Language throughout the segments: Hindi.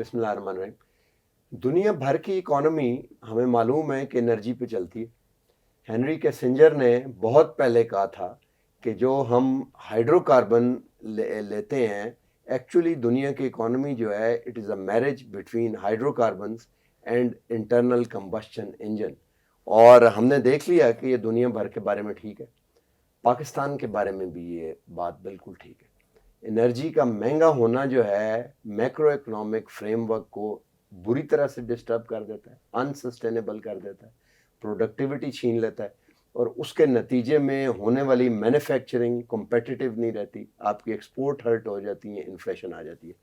बिस्मिल्लाहिर्रहमानिर्रहीम। दुनिया भर की इकॉनमी हमें मालूम है कि एनर्जी पे चलती है। हेनरी किसिंजर ने बहुत पहले कहा था कि जो हम हाइड्रोकार्बन लेते हैं, एक्चुअली दुनिया की इकॉनमी जो है it is a marriage between hydrocarbons and internal combustion engine. और हमने देख लिया कि ये दुनिया भर के बारे में ठीक है, पाकिस्तान के बारे में भी ये बात बिल्कुल ठीक है। एनर्जी का महंगा होना जो है मैक्रो इकोनॉमिक फ्रेमवर्क को बुरी तरह से डिस्टर्ब कर देता है, अनसस्टेनेबल कर देता है, प्रोडक्टिविटी छीन लेता है और उसके नतीजे में होने वाली मैन्युफैक्चरिंग कॉम्पिटिटिव नहीं रहती, आपकी एक्सपोर्ट हर्ट हो जाती है, इन्फ्लेशन आ जाती है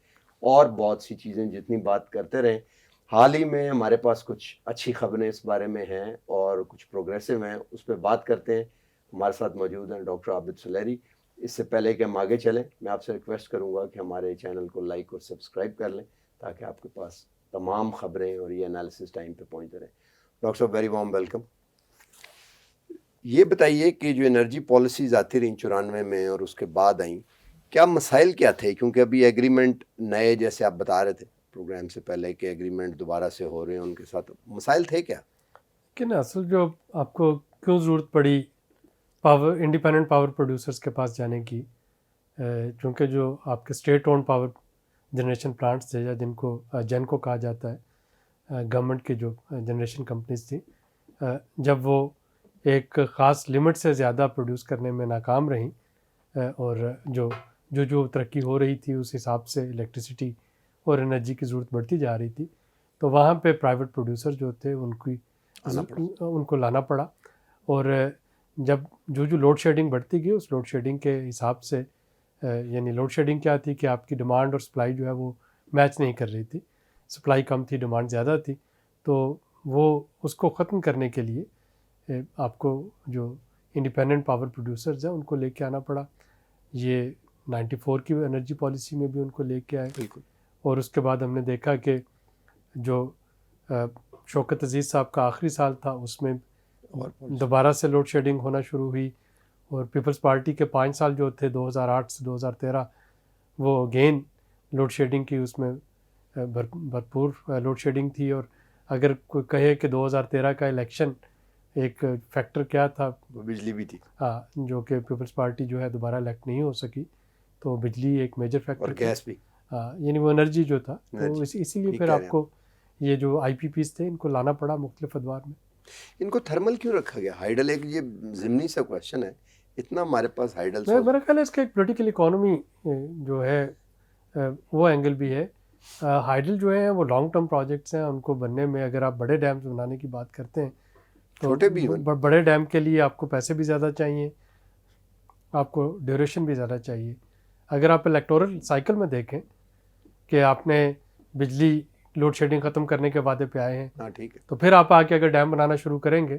और बहुत सी चीज़ें जितनी बात करते रहें। हाल ही में हमारे पास कुछ अच्छी खबरें इस बारे में हैं और कुछ प्रोग्रेसिव हैं, उस पर बात करते हैं। हमारे साथ मौजूद हैं डॉक्टर आबिद सुलेरी। इससे पहले कि हम आगे चलें, मैं आपसे रिक्वेस्ट करूंगा कि हमारे चैनल को लाइक और सब्सक्राइब कर लें ताकि आपके पास तमाम खबरें और ये एनालिसिस टाइम पे पहुंचते रहें। डॉक्टर साहब, वेरी वार्म वेलकम। ये बताइए कि जो एनर्जी पॉलिसीज आती रही 94 में और उसके बाद आई, क्या मसाइल क्या थे? क्योंकि अभी एग्रीमेंट नए, जैसे आप बता रहे थे प्रोग्राम से पहले कि एग्रीमेंट दोबारा से हो रहे हैं, उनके साथ मसाइल थे क्या? कि ना असल जो आपको क्यों ज़रूरत पड़ी इंडिपेंडेंट पावर प्रोड्यूसर्स के पास जाने की, क्योंकि जो आपके state own power generation plants थे या जिनको जेनको कहा जाता है, गवर्नमेंट की जो जनरेशन कंपनीज थी, जब वो एक ख़ास लिमिट से ज़्यादा प्रोड्यूस करने में नाकाम रहीं और जो जो जो तरक्की हो रही थी उस हिसाब से इलेक्ट्रिसिटी और एनर्जी की ज़रूरत बढ़ती जा रही थी, तो वहाँ पे प्राइवेट प्रोड्यूसर जो थे उनको लाना पड़ा। और जब जो लोड शेडिंग बढ़ती गई, उस लोड शेडिंग के हिसाब से, यानी लोड शेडिंग क्या थी कि आपकी डिमांड और सप्लाई जो है वो मैच नहीं कर रही थी, सप्लाई कम थी, डिमांड ज़्यादा थी, तो वो उसको ख़त्म करने के लिए आपको जो इंडिपेंडेंट पावर प्रोड्यूसर्स हैं उनको लेके आना पड़ा। ये 94 की एनर्जी पॉलिसी में भी उनको लेके आए। बिल्कुल। और उसके बाद हमने देखा कि जो शौकत अजीज़ साहब का आखिरी साल था उसमें दोबारा से लोड शेडिंग होना शुरू हुई और पीपल्स पार्टी के 5 साल जो थे 2008 से 2013, वो अगेन लोड शेडिंग की, उसमें भरपूर लोड शेडिंग थी। और अगर कोई कहे कि 2013 का इलेक्शन एक फैक्टर क्या था, बिजली भी थी। हाँ, जो कि पीपल्स पार्टी जो है दोबारा इलेक्ट नहीं हो सकी, तो बिजली एक मेजर फैक्टर और गैस भी। हाँ, यानी वो एनर्जी जो था, तो इसीलिए फिर आपको ये जो IPPs थे इनको लाना पड़ा मुख्तलिफ अदवार में। इनको थर्मल क्यों रखा गया? हाइडल एक ये ज़िमनी सा क्वेश्चन है, इतना हमारे पास हाइडल मेरा ख्याल है इसका एक पोलिटिकल इकोनॉमी जो है वो एंगल भी है। हाइडल जो है वो लॉन्ग टर्म प्रोजेक्ट्स हैं, उनको बनने में अगर आप बड़े डैम्स बनाने की बात करते हैं तो छोटे भी बड़े डैम के लिए आपको पैसे भी ज़्यादा चाहिए, आपको ड्यूरेशन भी ज़्यादा चाहिए। अगर आप इलेक्टोरल साइकिल में देखें कि आपने बिजली लोड शेडिंग ख़त्म करने के वादे पे आए हैं, हाँ ठीक है, तो फिर आप आके अगर डैम बनाना शुरू करेंगे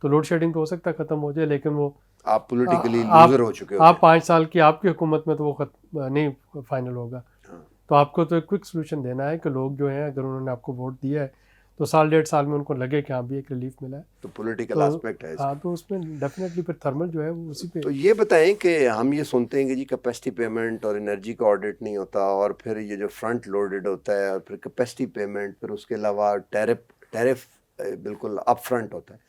तो लोड शेडिंग तो हो सकता है ख़त्म हो जाए, लेकिन वो आप पॉलिटिकली लूजर हो चुके हो। आप 5 साल की आपकी हुकूमत में तो वो नहीं फाइनल होगा। हाँ। तो आपको तो एक क्विक सोल्यूशन देना है कि लोग जो हैं, अगर उन्होंने आपको वोट दिया है तो साल 1.5 साल में उनको लगे कि हाँ भी एक रिलीफ मिला है, तो पॉलिटिकल एस्पेक्ट है इसका। हाँ, तो उसमें डेफिनेटली फिर थर्मल जो है वो उसी पे। तो ये बताएं कि हम ये सुनते हैं कि जी कैपेसिटी पेमेंट और एनर्जी का ऑडिट नहीं होता, और फिर ये जो फ्रंट लोडेड होता है, और फिर कैपेसिटी पेमेंट, फिर उसके अलावा टैरिफ बिल्कुल अप फ्रंट होता है।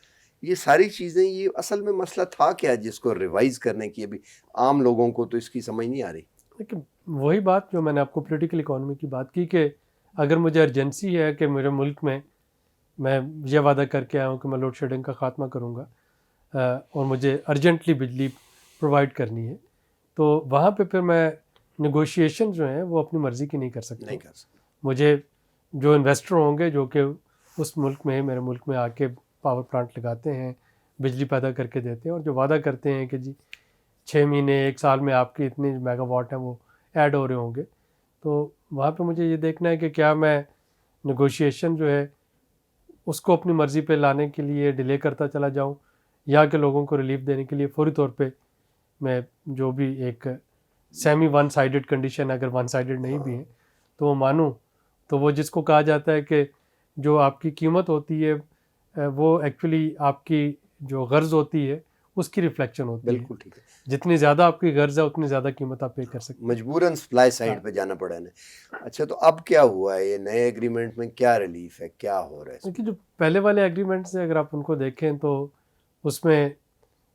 ये सारी चीज़ें, ये असल में मसला था क्या जिसको रिवाइज करने की अभी आम लोगों को तो इसकी समझ नहीं आ रही? लेकिन वही बात जो मैंने आपको पॉलिटिकल इकोनॉमी की बात की कि अगर मुझे अर्जेंसी है कि मेरे मुल्क में मैं ये वादा करके आया हूँ कि मैं लोड शेडिंग का ख़ात्मा करूँगा और मुझे अर्जेंटली बिजली प्रोवाइड करनी है, तो वहाँ पे फिर मैं नेगोशिएशन जो हैं वो अपनी मर्ज़ी की नहीं कर सकता। मुझे जो इन्वेस्टर होंगे जो कि उस मुल्क में, मेरे मुल्क में आके पावर प्लांट लगाते हैं, बिजली पैदा करके देते हैं और जो वादा करते हैं कि जी 6 महीने 1 साल में आपकी इतनी मेगावाट हैं वो ऐड हो रहे होंगे, तो वहाँ पे मुझे ये देखना है कि क्या मैं नेगोशिएशन जो है उसको अपनी मर्ज़ी पे लाने के लिए डिले करता चला जाऊँ, या कि लोगों को रिलीफ देने के लिए फौरी तौर पे मैं जो भी एक सेमी वन साइडेड कंडीशन, अगर वन साइडेड नहीं भी है तो वो मानूँ। तो वो जिसको कहा जाता है कि जो आपकी कीमत होती है वो एक्चुअली आपकी जो गर्ज़ होती है उसकी रिफ्लेक्शन होती है। बिल्कुल ठीक है। जितनी ज़्यादा आपकी गर्ज है उतनी ज़्यादा कीमत आप पे कर सकते हैं। मजबूरन सप्लाई साइड पे जाना पड़ा ना। अच्छा, तो अब क्या हुआ है, ये नए एग्रीमेंट में क्या रिलीफ है, क्या हो रहा है इसमें? क्योंकि जो पहले वाले एग्रीमेंट से अगर आप उनको देखें तो उसमें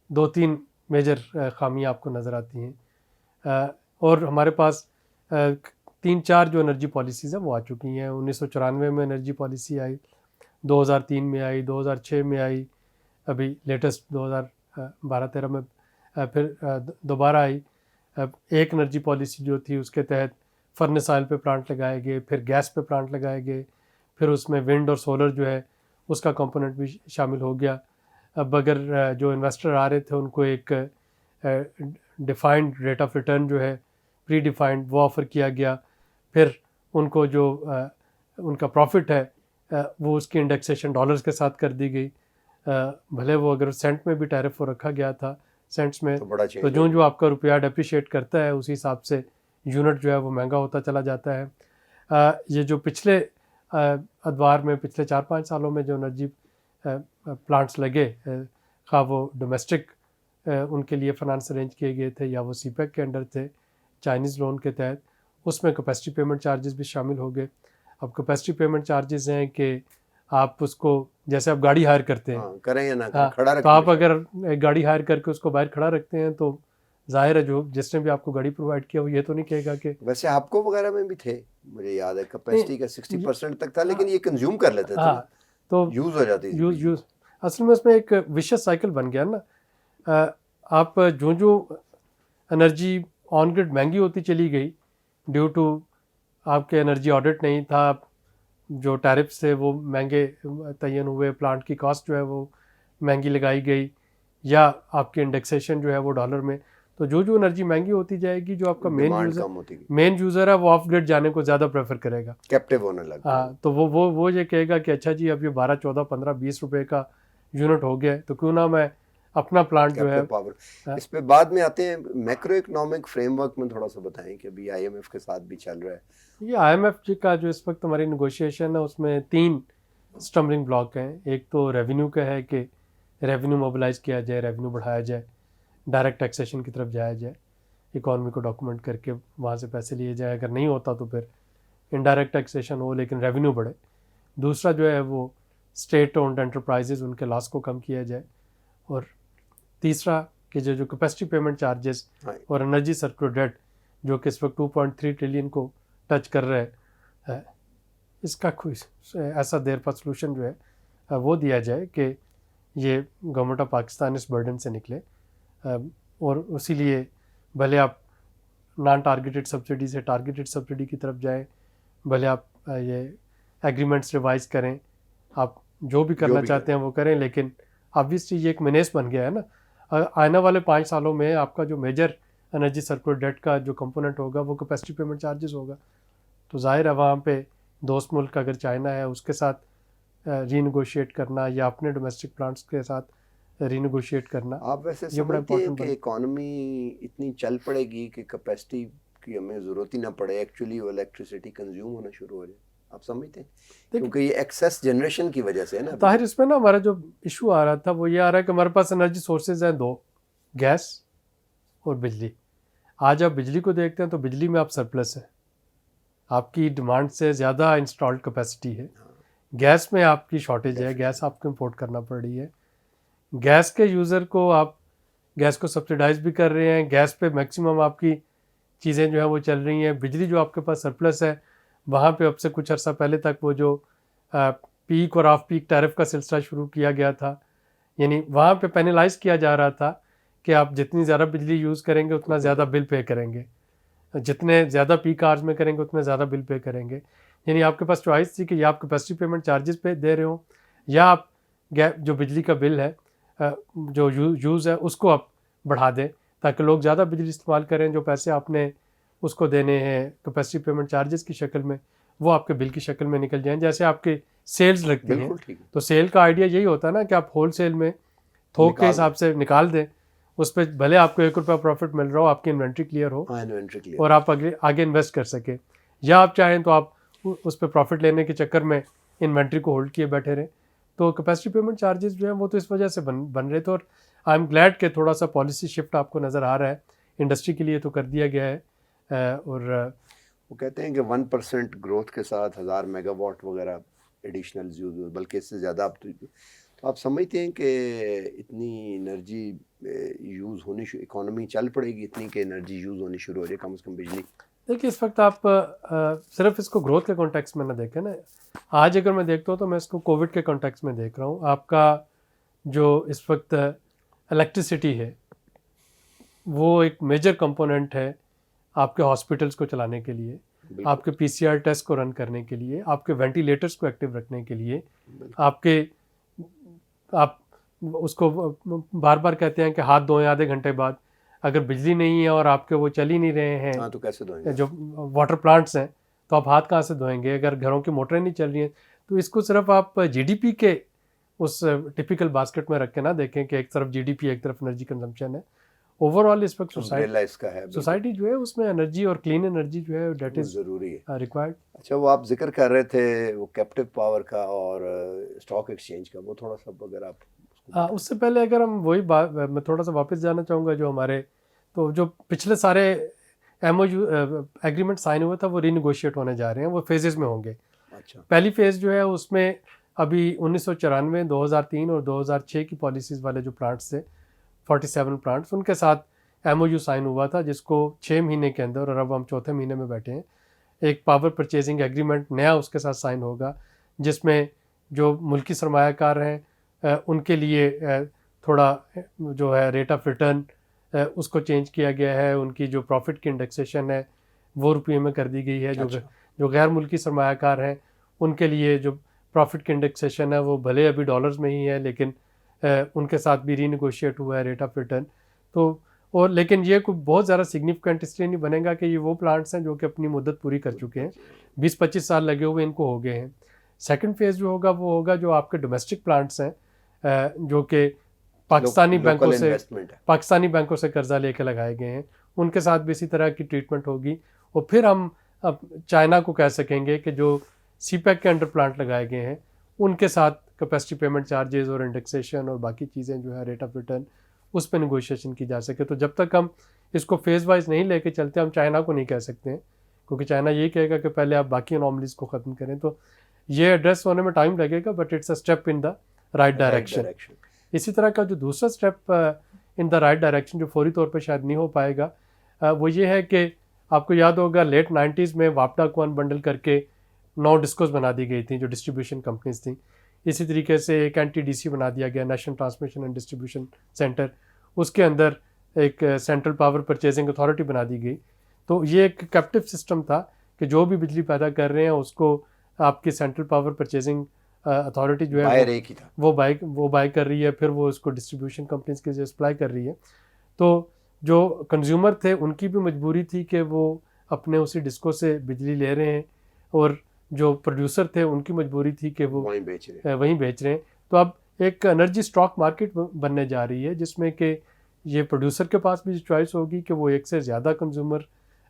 2-3 मेजर खामियां आपको नज़र आती हैं। और हमारे पास 3-4 जो एनर्जी पॉलिसीज़ हैं वो आ चुकी हैं। 1994 में एनर्जी पॉलिसी आई, 2003 में आई, 2006 में आई, अभी लेटेस्ट 2012-13 में फिर दोबारा आई। एक एनर्जी पॉलिसी जो थी उसके तहत फर्नेस ऑयल पे प्लांट लगाए गए, फिर गैस पे प्लांट लगाए गए, फिर उसमें विंड और सोलर जो है उसका कंपोनेंट भी शामिल हो गया। अब अगर जो इन्वेस्टर आ रहे थे उनको एक डिफाइंड रेट ऑफ रिटर्न जो है प्री डिफाइंड वो ऑफ़र किया गया। फिर उनको जो उनका प्रॉफिट है वो उसकी इंडेक्सेशन डॉलर्स के साथ कर दी गई। भले वो अगर सेंट में भी टैरिफ वो रखा गया था सेंट्स में, तो जो आपका रुपया डेप्रिशिएट करता है उसी हिसाब से यूनिट जो है वो महंगा होता चला जाता है। ये जो पिछले अदवार में पिछले 4-5 सालों में जो एनर्जी प्लांट्स लगे, खा वो डोमेस्टिक उनके लिए फाइनेंस अरेंज किए गए थे या वो सीपेक के अंडर थे चाइनीज़ लोन के तहत, उसमें कैपेसिटी पेमेंट चार्जेस भी शामिल हो गए। अब कैपेसिटी पेमेंट चार्जेस हैं कि आप उसको जैसे आप गाड़ी हायर करते हैं, करें या ना करें, खड़ा तो आप अगर एक गाड़ी हायर करके उसको बाहर खड़ा रखते हैं तो जाहिर है जो जिसने भी आपको गाड़ी प्रोवाइड किया वो ये तो नहीं कहेगा कि वैसे आपको वगैरह में भी थे, मुझे याद है कैपेसिटी का 60% तक था, लेकिन ये कंज्यूम कर लेते थे। हाँ, तो यूज़ हो जाती थी। यूज़ असल में उसमें एक विशेष साइकिल बन गया ना। आप जो एनर्जी ऑन ग्रिड महंगी होती चली गई ड्यू टू आपके एनर्जी ऑडिट नहीं था, जो टैरिफ्स थे वो महंगे तयन हुए, प्लांट की कॉस्ट जो है वो महंगी लगाई गई, या आपकी इंडेक्सेशन जो है वो डॉलर में, तो जो एनर्जी महंगी होती जाएगी जो आपका मेन यूज़र है वो ऑफ ग्रिड जाने को ज़्यादा प्रेफर करेगा, कैप्टिव होने लगा। हाँ, तो वो ये कहेगा कि अच्छा जी अब ये 12, 14, 15, 20 रुपए का यूनिट हो गया है तो क्यों ना मैं अपना प्लांट जो है पावर। इस पे बाद में आते हैं। मैक्रो इकोनॉमिक फ्रेमवर्क में थोड़ा सा बताएं कि अभी IMF के साथ भी चल रहा है। ये IMF जी का जो इस वक्त हमारी नेगोशिएशन है उसमें 3 स्टम्बलिंग ब्लॉक हैं। एक तो रेवेन्यू का है कि रेवेन्यू मोबिलाइज किया जाए, रेवेन्यू बढ़ाया जाए, डायरेक्ट टैक्सेशन की तरफ जाया जाए, इकॉनमी को डॉक्यूमेंट करके वहाँ से पैसे लिए जाए, अगर नहीं होता तो फिर इनडायरेक्ट टैक्सेशन हो लेकिन रेवेन्यू बढ़े। दूसरा जो है वो स्टेट ओन्ड एंटरप्राइजेज उनके लॉस को कम किया जाए, और तीसरा कि जो कैपेसिटी पेमेंट चार्जेस और एनर्जी सर्कुलर डेट जो कि इस वक्त 2.3 ट्रिलियन को टच कर रहे हैं, इसका कोई ऐसा देर पर सोल्यूशन जो है वो दिया जाए कि ये गवर्नमेंट ऑफ पाकिस्तान इस बर्डन से निकले। और उसी लिए भले आप नॉन टारगेटेड सब्सिडी से टारगेटेड सब्सिडी की तरफ जाएं, भले आप ये एग्रीमेंट्स रिवाइज करें, आप जो भी करना चाहते हैं वो करें, लेकिन ऑब्वियसली ये एक मेनेस बन गया है ना। आने वाले 5 सालों में आपका जो मेजर एनर्जी सर्कुलर डेट का जो कंपोनेंट होगा वो कैपेसिटी पेमेंट चार्जेस होगा, तो जाहिर है वहाँ पे दोस्त मुल्क अगर चाइना है उसके साथ रीनेगोशिएट करना या अपने डोमेस्टिक प्लांट्स के साथ रीनेगोशिएट करना। आप वैसे समझते हैं कि इकोनॉमी इतनी चल पड़ेगी कि कैपेसिटी की हमें ज़रूरत ही ना पड़े, एक्चुअली वो इलेक्ट्रिसिटी कंज्यूम होना शुरू हो जाए? आप समझते हैं? क्योंकि ये एक्सेस जनरेशन की वजह से है ना। ताहिर इसमें ना हमारा जो इशू आ रहा था वो ये आ रहा है कि हमारे पास एनर्जी सोर्सेज हैं 2, गैस और बिजली। आज आप बिजली को देखते हैं तो बिजली में आप सरप्लस है, आपकी डिमांड से ज़्यादा इंस्टॉल्ड कैपेसिटी है। गैस में आपकी शॉर्टेज है, गैस आपको इंपोर्ट करना पड़ रही है। गैस के यूज़र को आप गैस को सब्सिडाइज भी कर रहे हैं, गैस पे मैक्सिमम आपकी चीज़ें जो है वो चल रही हैं। बिजली जो आपके पास सरप्लस है वहाँ पे अब से कुछ अर्सा पहले तक वो जो पीक और ऑफ पीक टैरिफ का सिलसिला शुरू किया गया था, यानी वहाँ पे पेनलाइज किया जा रहा था कि आप जितनी ज़्यादा बिजली यूज़ करेंगे उतना ज़्यादा बिल पे करेंगे, जितने ज़्यादा पीक आवर्स में करेंगे उतने ज़्यादा बिल पे करेंगे। यानी आपके पास चॉइस थी कि या आप कैपेसिटी पेमेंट चार्जेस पे दे रहे हो या आप जो बिजली का बिल है जो यूज़ है उसको आप बढ़ा दें ताकि लोग ज़्यादा बिजली इस्तेमाल करें। जो पैसे आपने उसको देने हैं कैपेसिटी पेमेंट चार्जेस की शक्ल में वो आपके बिल की शक्ल में निकल जाएं, जैसे आपके सेल्स लगती हैं। तो सेल का आइडिया यही होता है ना कि आप होल सेल में थोक के हिसाब से निकाल दें, उस पर भले आपको ₹1 प्रॉफिट मिल रहा हो, आपकी इन्वेंट्री क्लियर हो और आप आगे इन्वेस्ट कर सके, या आप चाहें तो आप उस पर प्रॉफिट लेने के चक्कर में इन्वेंट्री को होल्ड किए बैठे रहें। तो कैपेसिटी पेमेंट चार्जेस जो है वो तो इस वजह से बन रहे थे। और आई एम ग्लैड कि थोड़ा सा पॉलिसी शिफ्ट आपको नज़र आ रहा है, इंडस्ट्री के लिए तो कर दिया गया है। और वो कहते हैं कि 1% ग्रोथ के साथ 1000 मेगावाट वगैरह एडिशनल यूज, बल्कि इससे ज़्यादा आप तो आप समझते हैं कि इतनी एनर्जी यूज़ होनी, इकोनॉमी चल पड़ेगी इतनी कि एनर्जी यूज़ होनी शुरू हो जाए, कम से कम बिजली? देखिए इस वक्त आप सिर्फ इसको ग्रोथ के कॉन्टेक्स्ट में ना देखें ना। आज अगर मैं देखता हूँ तो मैं इसको कोविड के कॉन्टेक्स्ट में देख रहा हूँ। आपका जो इस वक्त इलेक्ट्रिसिटी है वो एक मेजर कंपोनेंट है आपके हॉस्पिटल्स को चलाने के लिए, आपके पीसीआर टेस्ट को रन करने के लिए, आपके वेंटिलेटर्स को एक्टिव रखने के लिए, आपके आप उसको बार बार कहते हैं कि हाथ धोएं आधे घंटे बाद। अगर बिजली नहीं है और आपके वो चल ही नहीं रहे हैं, हाँ, तो कैसे धोएंगे? जो वाटर प्लांट्स हैं, तो आप हाथ कहाँ से धोएंगे? अगर घरों की मोटरें नहीं चल रही हैं, तो इसको सिर्फ आप जीडीपी के उस टिपिकल बास्केट में रख के ना देखें कि एक तरफ जीडीपी एक तरफ एनर्जी कंजम्पशन है। ओवरऑल इस वक्त सोसाइटी जो है उसमें एनर्जी और क्लीन एनर्जी जो है डेट इज ज़रूरी है, रिक्वायर्ड। अच्छा, वो आप जिक्र कर रहे थे वो कैप्टिव पावर का और स्टॉक एक्सचेंज का, वो थोड़ा सा अगर आप उससे पहले अगर हम वही बात, मैं थोड़ा सा वापस जाना चाहूँगा जो हमारे तो जो पिछले सारे एमओयू एग्रीमेंट साइन हुआ था वो रीनिगोशिएट होने जा रहे हैं, वो फेजेस में होंगे। अच्छा, पहली फेज़ जो है उसमें अभी 1994, 2003 और 2006 की पॉलिसीज़ वाले जो प्लांट्स थे 47 प्लांट्स, उनके साथ एमओयू साइन हुआ था, जिसको 6 महीने के अंदर, और अब हम चौथे महीने में बैठे हैं, एक पावर परचेजिंग एग्रीमेंट नया उसके साथ साइन होगा, जिसमें जो मुल्की सरमायाकार हैं उनके लिए थोड़ा जो है रेट ऑफ रिटर्न उसको चेंज किया गया है। उनकी जो प्रॉफिट की इंडेक्सेशन है वो रुपये में कर दी गई है। जो गैर मुल्की सरमायाकार हैं उनके लिए जो प्रॉफिट की इंडेक्सेशन है वो भले अभी डॉलर्स में ही है, लेकिन उनके साथ भी रीनिगोशिएट हुआ है रेट ऑफ रिटर्न। तो और लेकिन ये कोई बहुत ज़्यादा सिग्निफिकेंट इसलिए नहीं बनेगा कि ये वो प्लांट्स हैं जो कि अपनी मुद्दत पूरी कर चुके हैं, 20-25 साल लगे हुए इनको हो गए हैं। सेकंड फेज़ जो होगा वो होगा जो आपके डोमेस्टिक प्लांट्स हैं, जो कि पाकिस्तानी बैंकों से कर्जा लेके लगाए गए हैं, उनके साथ भी इसी तरह की ट्रीटमेंट होगी। और फिर हम अब चाइना को कह सकेंगे कि जो सीपैक के अंडर प्लांट लगाए गए हैं उनके साथ कैपेसिटी पेमेंट चार्जेस और इंडेक्सेशन और बाकी चीज़ें जो है रेट ऑफ रिटर्न उस पर निगोशिएशन की जा सके। तो जब तक हम इसको फेज़ वाइज नहीं लेके चलते, हम चाइना को नहीं कह सकते हैं, क्योंकि चाइना ये कहेगा कि पहले आप बाकी अनॉमलीज को ख़त्म करें। तो ये एड्रेस होने में टाइम लगेगा, but it's a step in the right direction. इसी तरह का जो दूसरा step in the right direction जो फौरी तौर पर शायद नहीं हो पाएगा, वो ये है कि आपको याद होगा लेट 90s में वापडा को अनबंडल करके 9 डिस्कोस बना दी गई थी जो डिस्ट्रीब्यूशन कंपनीज थी। इसी तरीके से एक NTDC बना दिया गया, national transmission and distribution centre, उसके अंदर एक सेंट्रल पावर परचेजिंग अथॉरिटी बना दी गई। तो ये एक कैप्टिव सिस्टम था कि जो भी बिजली पैदा कर रहे हैं उसको आपकी सेंट्रल पावर परचेजिंग अथॉरिटी जो है वो बाय कर रही है, फिर वो उसको डिस्ट्रीब्यूशन कंपनीज के सप्लाई कर रही है। तो जो कंज्यूमर थे उनकी भी मजबूरी थी कि वो अपने उसी डिस्को से बिजली ले रहे हैं, और जो प्रोड्यूसर थे उनकी मजबूरी थी कि वो वहीं बेच रहे हैं। तो अब एक एनर्जी स्टॉक मार्केट बनने जा रही है, जिसमें कि ये प्रोड्यूसर के पास भी चॉइस होगी कि वो एक से ज़्यादा कंज्यूमर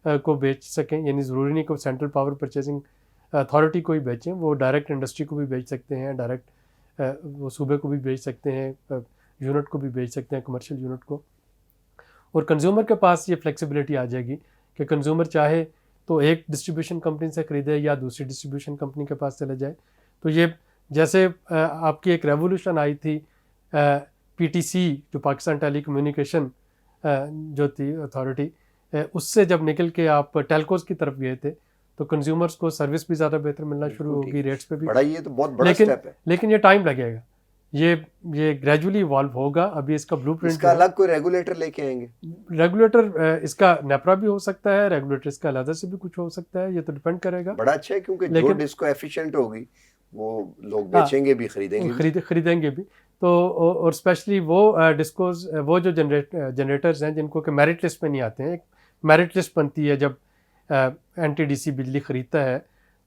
को बेच सकें। यानी ज़रूरी नहीं कि सेंट्रल पावर परचेजिंग अथॉरिटी को ही बेचें, वो डायरेक्ट इंडस्ट्री को भी बेच सकते हैं, डायरेक्ट वो सूबे को भी बेच सकते हैं, यूनिट को भी बेच सकते हैं, कमर्शियल यूनिट को। और कंज्यूमर के पास ये फ्लेक्सिबिलिटी आ जाएगी कि कंज्यूमर चाहे तो एक डिस्ट्रीब्यूशन कंपनी से ख़रीदे या दूसरी डिस्ट्रीब्यूशन कंपनी के पास चले जाए। तो ये जैसे आपकी एक रेवोल्यूशन आई थी PTC जो पाकिस्तान टेली कम्युनिकेशन जो थी अथॉरिटी, उससे जब निकल के आप टेलकोस की तरफ गए थे तो कंज्यूमर्स को सर्विस भी ज़्यादा बेहतर मिलना शुरू होगी, रेट्स पे भी। ये तो बहुत बड़ा स्टेप है, लेकिन ये टाइम लगेगा, ये ग्रेजुअली इवॉल्व होगा। अभी इसका ब्लूप्रिंट, इसका अलग कोई रेगुलेटर लेके आएंगे? रेगुलेटर इसका नेपरा भी हो सकता है, रेगुलेटर इसका अलग से भी कुछ हो सकता है, ये तो डिपेंड करेगा। बड़ा अच्छा है, क्योंकि जो डिस्को एफिशिएंट होगी वो लोग बेचेंगे भी, खरीदेंगे भी। तो और स्पेशली वो डिस्कोज, वो जो जनरेटर्स हैं जिनको कि मेरिट लिस्ट में नहीं आते हैं, एक मेरिट लिस्ट बनती है जब NTDC बिजली ख़रीदता है,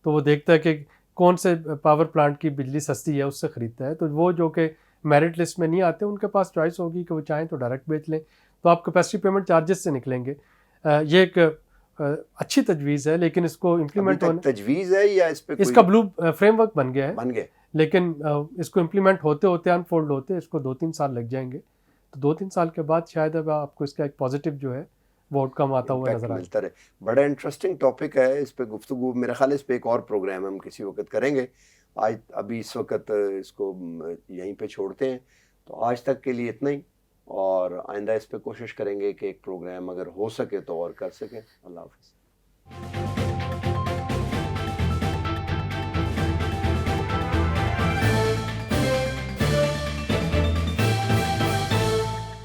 तो वो देखता है कि कौन से पावर प्लांट की बिजली सस्ती है उससे ख़रीदता है। तो वो जो कि मेरिट लिस्ट में नहीं आते उनके पास चॉइस होगी कि वो चाहें तो डायरेक्ट बेच लें, तो आप कैपेसिटी पेमेंट चार्जेस से निकलेंगे। ये एक अच्छी तजवीज़ है, लेकिन इसको इम्प्लीमेंट होने, तजवीज़ है या इस पे इसका ब्लू फ्रेमवर्क बन गया है, लेकिन इसको इम्प्लीमेंट होते होते अनफोल्ड होते इसको 2-3 साल लग जाएंगे, तो 2-3 साल के बाद शायद अब आपको इसका एक पॉजिटिव जो है वो आउटकम आता हुआ इम्पैक्ट नजर आए। मिलता रहे। बड़ा इंटरेस्टिंग टॉपिक है, इस पे गुफ्तगू मेरा ख्याल है इस पे एक और प्रोग्राम हम किसी वक्त करेंगे। आज अभी इस वक्त इसको यहीं पे छोड़ते हैं। तो आज तक के लिए इतना ही, और आइंदा इस पे कोशिश करेंगे कि एक प्रोग्राम अगर हो सके तो और कर सकें। अल्लाह हाफ़िज़।